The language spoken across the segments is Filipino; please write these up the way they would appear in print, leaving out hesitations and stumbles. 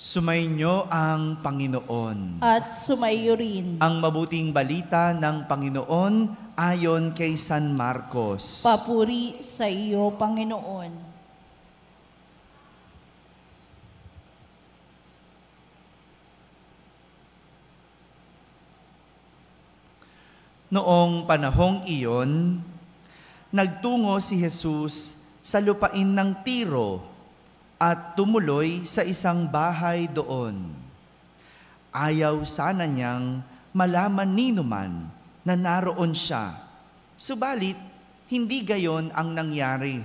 Sumainyo ang Panginoon. At sumaiyo rin. Ang mabuting balita ng Panginoon ayon kay San Marcos. Papuri sa iyo, Panginoon. Noong panahong iyon, nagtungo si Jesus sa lupain ng Tiro at tumuloy sa isang bahay doon. Ayaw sana niyang malaman ninuman na naroon siya, subalit hindi gayon ang nangyari.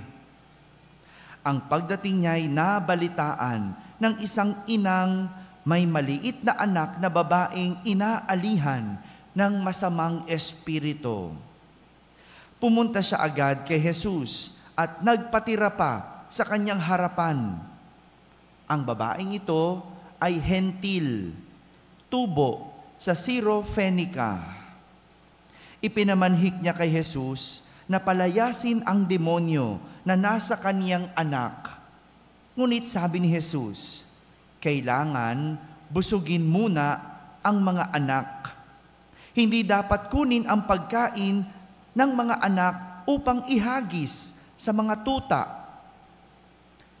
Ang pagdating niya'y nabalitaan ng isang inang may maliit na anak na babaeng inaalihan ng masamang espiritu. Pumunta siya agad kay Jesus at nagpatira pa sa kanyang harapan. Ang babaeng ito ay hentil, tubo sa Syro-Phoenicia. Ipinamanhik niya kay Jesus na palayasin ang demonyo na nasa kaniyang anak. Ngunit sabi ni Jesus, kailangan busugin muna ang mga anak. Hindi dapat kunin ang pagkain ng mga anak upang ihagis sa mga tuta.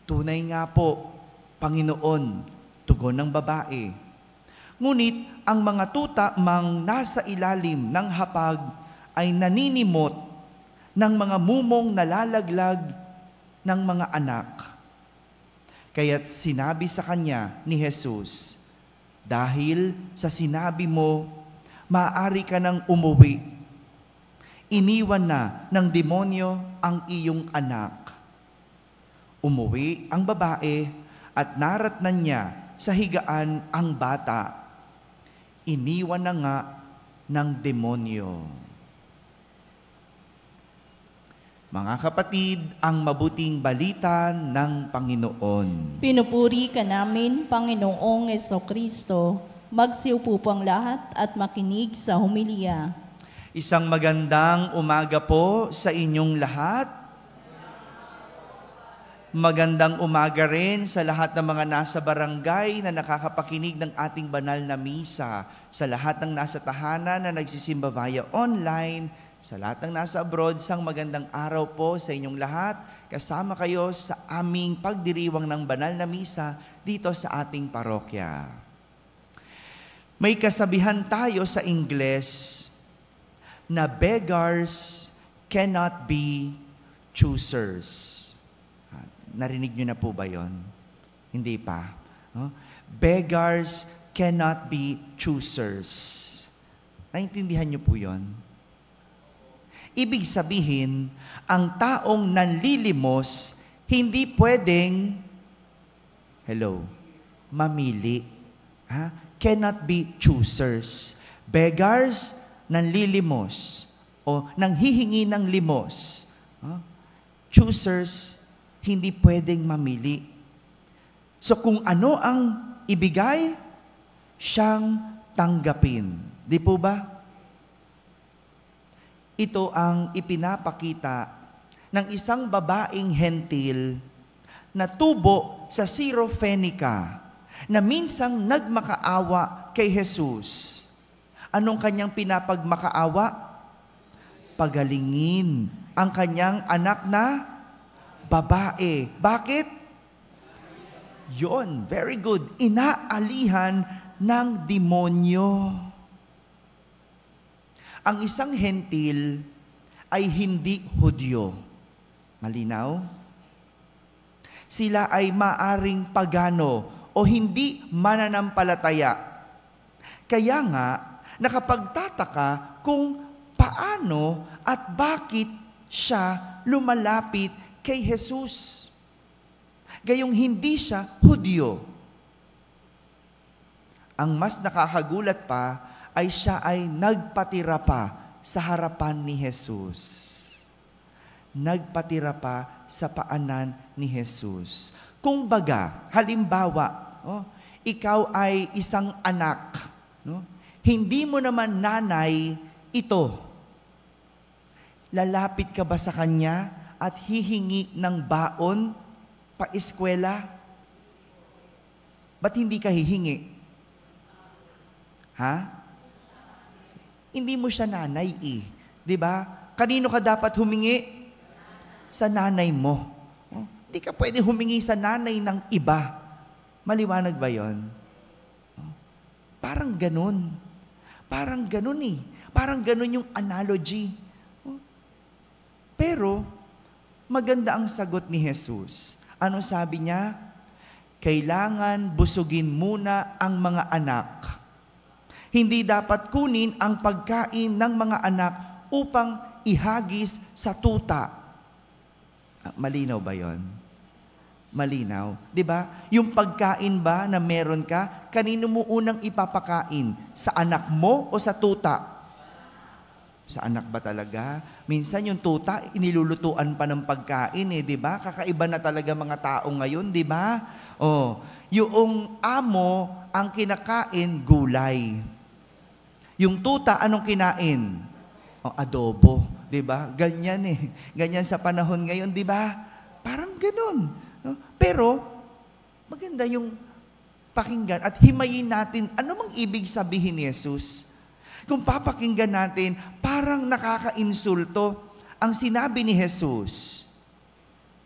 Tunay nga po, Panginoon, tugon ng babae. Ngunit ang mga tuta mang nasa ilalim ng hapag ay naninimot ng mga mumong nalalaglag ng mga anak. Kaya't sinabi sa kanya ni Jesus, dahil sa sinabi mo, maaari ka nang umuwi. Iniwan na ng demonyo ang iyong anak. Umuwi ang babae at naratnan niya sa higaan ang bata. Iniwan na nga ng demonyo. Mga kapatid, ang mabuting balita ng Panginoon. Pinupuri ka namin, Panginoong Jesucristo. Magsiupo po ang lahat at makinig sa homilya. Isang magandang umaga po sa inyong lahat. Magandang umaga rin sa lahat ng mga nasa barangay na nakakapakinig ng ating banal na misa, sa lahat ng nasa tahanan na nagsisimba via online, sa lahat ng nasa abroad, sang magandang araw po sa inyong lahat. Kasama kayo sa aming pagdiriwang ng banal na misa dito sa ating parokya. May kasabihan tayo sa Ingles na beggars cannot be choosers. Narinig nyo na po ba yon? Hindi pa. Beggars cannot be choosers. Naintindihan nyo po yon? Ibig sabihin, ang taong nanlilimos, hindi pwedeng, mamili. Cannot be choosers. Beggars, nanlilimos o nanghihingi ng limos. Choosers, hindi pwedeng mamili. So kung ano ang ibigay, siyang tanggapin. Di po ba? Ito ang ipinapakita ng isang babaeng hentil na tubo sa Syro-Phoenicia na minsang nagmakaawa kay Jesus. Anong kanyang pinapagmakaawa? Pagalingin ang kanyang anak na babae. Bakit? Yon, very good. Inaalihan ng demonyo. Ang isang hentil ay hindi Hudyo. Malinaw? Sila ay maaring pagano o hindi mananampalataya. Kaya nga, nakapagtataka kung paano at bakit siya lumalapit kay Jesus. Gayong hindi siya Hudyo. Ang mas nakakagulat pa ay siya ay nagpatira pa sa harapan ni Jesus. Nagpatira pa sa paanan ni Jesus. Kung baga, halimbawa, ikaw ay isang anak, hindi mo naman nanay ito. Lalapit ka ba sa kanya at hihingi ng baon pa-eskwela? Ba't hindi ka hihingi? Ha? Hindi mo siya nanay eh. 'Di ba? Kanino ka dapat humingi? Sa nanay mo. Hindi ka pwede humingi sa nanay ng iba. Maliwanag ba yon? Parang ganun. Parang ganun eh. Parang ganun yung analogy. Pero, maganda ang sagot ni Jesus. Ano sabi niya? Kailangan busugin muna ang mga anak. Hindi dapat kunin ang pagkain ng mga anak upang ihagis sa tuta. Malinaw ba yon? Malinaw. 'Di ba? Yung pagkain ba na meron ka, kanino mo unang ipapakain? Sa anak mo o sa tuta? Sa anak ba talaga? Minsan yung tuta, inilulutuan pa ng pagkain eh, 'di ba? Kakaiba na talaga mga tao ngayon, 'di ba? Oh, yung amo ang kinakain gulay. Yung tuta anong kinain? Oh, adobo, 'di ba? Ganyan eh. Ganyan sa panahon ngayon, 'di ba? Parang ganoon. No? Pero maganda yung pakinggan at himayin natin ano mang ibig sabihin ni Jesus. Kung papakinggan natin, parang nakaka-insulto ang sinabi ni Jesus.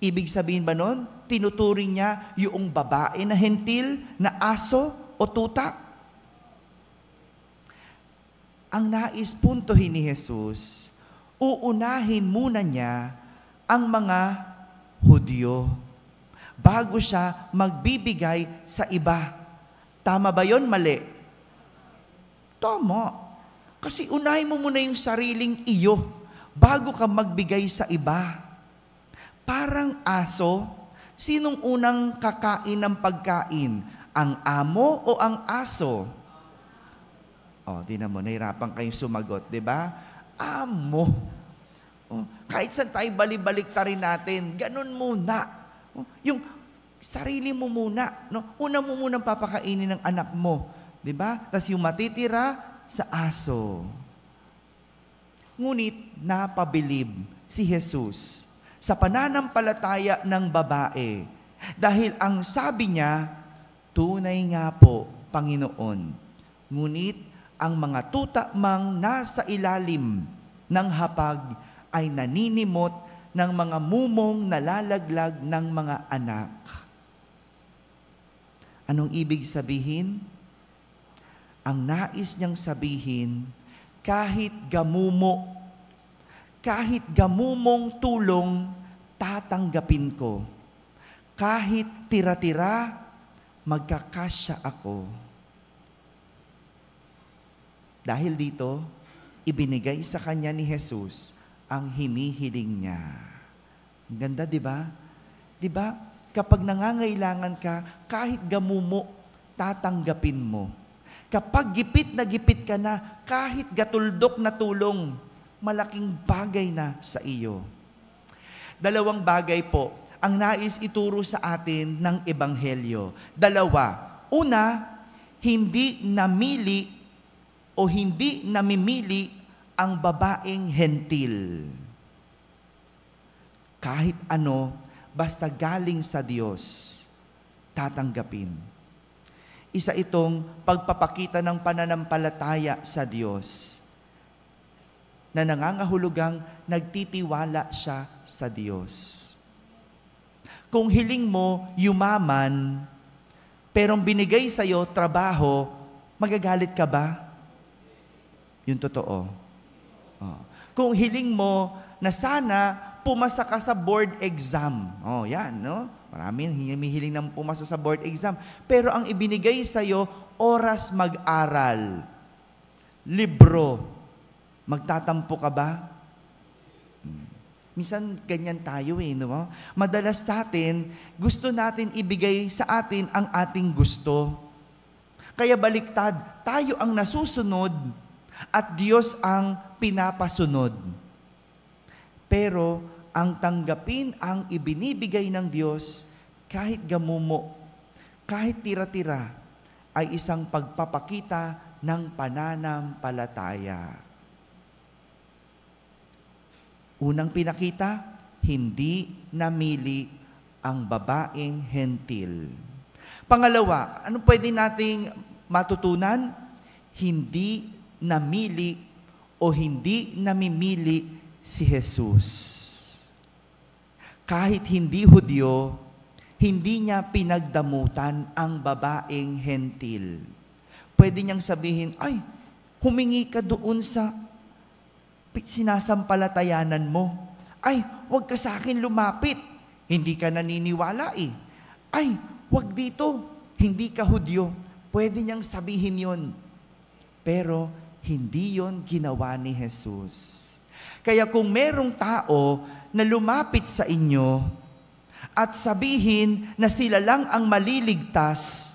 Ibig sabihin ba nun? Tinuturing niya yung babae na hentil, na aso o tuta? Ang nais puntuhin ni Jesus, uunahin muna niya ang mga Hudyo bago siya magbibigay sa iba. Tama ba yon? Mali? Tama. Kasi unahin mo muna yung sariling iyo bago ka magbigay sa iba. Parang aso, sinong unang kakain ng pagkain? Ang amo o ang aso? Oh, tingnan mo, nahirapan kayong sumagot, di ba? Amo. Oh, kahit saan tayo balibalik ta rin natin, ganun muna. Oh, yung sarili mo muna. No? Una mo munang papakainin ng anak mo. Di ba? Tapos yung matitira, sa aso. Ngunit napabilib si Jesus sa pananampalataya ng babae dahil ang sabi niya, tunay nga po, Panginoon. Ngunit ang mga tuta mang nasa ilalim ng hapag ay naninimot ng mga mumong nalalaglag ng mga anak. Anong ibig sabihin? Ang nais niyang sabihin, kahit gamumong tulong, tatanggapin ko. Kahit tira-tira, magkakasya ako. Dahil dito, ibinigay sa kanya ni Jesus ang hinihiling niya. Ang ganda, di ba? Di ba? Kapag nangangailangan ka, kahit gamumo, tatanggapin mo. Kapag gipit ka na, kahit gatuldok na tulong, malaking bagay na sa iyo. Dalawang bagay po ang nais ituro sa atin ng Ebanghelyo. Dalawa. Una, hindi namili o hindi namimili ang babaeng hentil. Kahit ano, basta galing sa Diyos, tatanggapin. Isa itong pagpapakita ng pananampalataya sa Diyos na nangangahulugang nagtitiwala siya sa Diyos. Kung hiling mo yumaman, pero binigay sa iyo trabaho, magagalit ka ba? Yun totoo. Kung hiling mo na sana pumasa ka sa board exam, yan, no? Maraming hinihiling ng pumasa sa board exam. Pero ang ibinigay sa'yo, oras mag-aral. Libro. Magtatampo ka ba? Minsan ganyan tayo no? Madalas sa atin, gusto natin ibigay sa atin ang ating gusto. Kaya baliktad, tayo ang nasusunod at Diyos ang pinapasunod. Pero ang tanggapin ang ibinibigay ng Diyos, kahit gamumo, kahit tira-tira, ay isang pagpapakita ng pananampalataya. Unang pinakita, hindi namili ang babaeng hentil. Pangalawa, ano pwede nating matutunan? Hindi namili o hindi namimili si Jesus. Kahit hindi Hudyo, hindi niya pinagdamutan ang babaeng hentil. Pwede niyang sabihin, ay, humingi ka doon sa sinasampalatayanan mo. Ay, huwag ka sa akin lumapit. Hindi ka naniniwala eh. Ay, huwag dito. Hindi ka Hudyo. Pwede niyang sabihin yon. Pero hindi yon ginawa ni Jesus. Kaya kung merong tao na lumapit sa inyo at sabihin na sila lang ang maliligtas,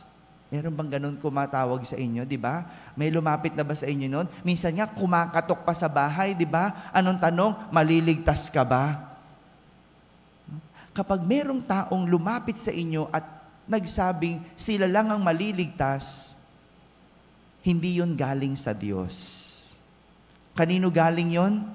meron bang ganun kumatawag sa inyo, di ba? May lumapit na ba sa inyo nun? Minsan nga kumakatok pa sa bahay, di ba? Anong tanong? Maliligtas ka ba? Kapag merong taong lumapit sa inyo at nagsabing sila lang ang maliligtas, hindi yon galing sa Diyos. Kanino galing yon?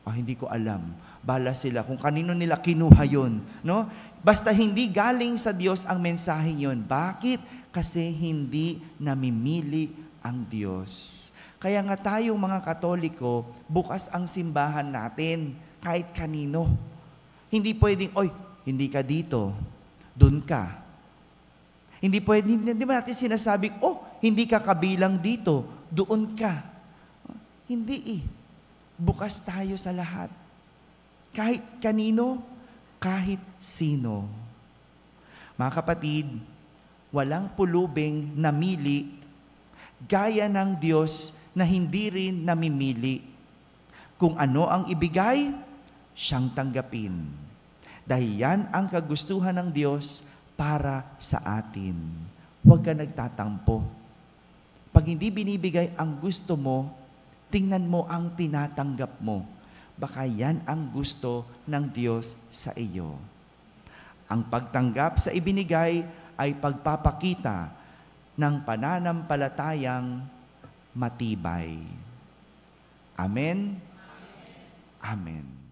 Hindi ko alam. Bala sila kung kanino nila kinuha yon, no? Basta hindi galing sa Diyos ang mensahe yon. Bakit? Kasi hindi namimili ang Diyos. Kaya nga tayong mga Katoliko, bukas ang simbahan natin kahit kanino. Hindi pwedeng, hindi ka dito, dun ka. Hindi pwedeng, hindi ba natin sinasabing, hindi ka kabilang dito, doon ka. Hindi Bukas tayo sa lahat. Kahit kanino, kahit sino. Mga kapatid, walang pulubing namili, gaya ng Diyos na hindi rin namimili. Kung ano ang ibigay, siyang tanggapin. Dahil yan ang kagustuhan ng Diyos para sa atin. Huwag ka nagtatampo. Pag hindi binibigay ang gusto mo, tingnan mo ang tinatanggap mo. Baka yan ang gusto ng Diyos sa iyo. Ang pagtanggap sa ibinigay ay pagpapakita ng pananampalatayang matibay. Amen? Amen.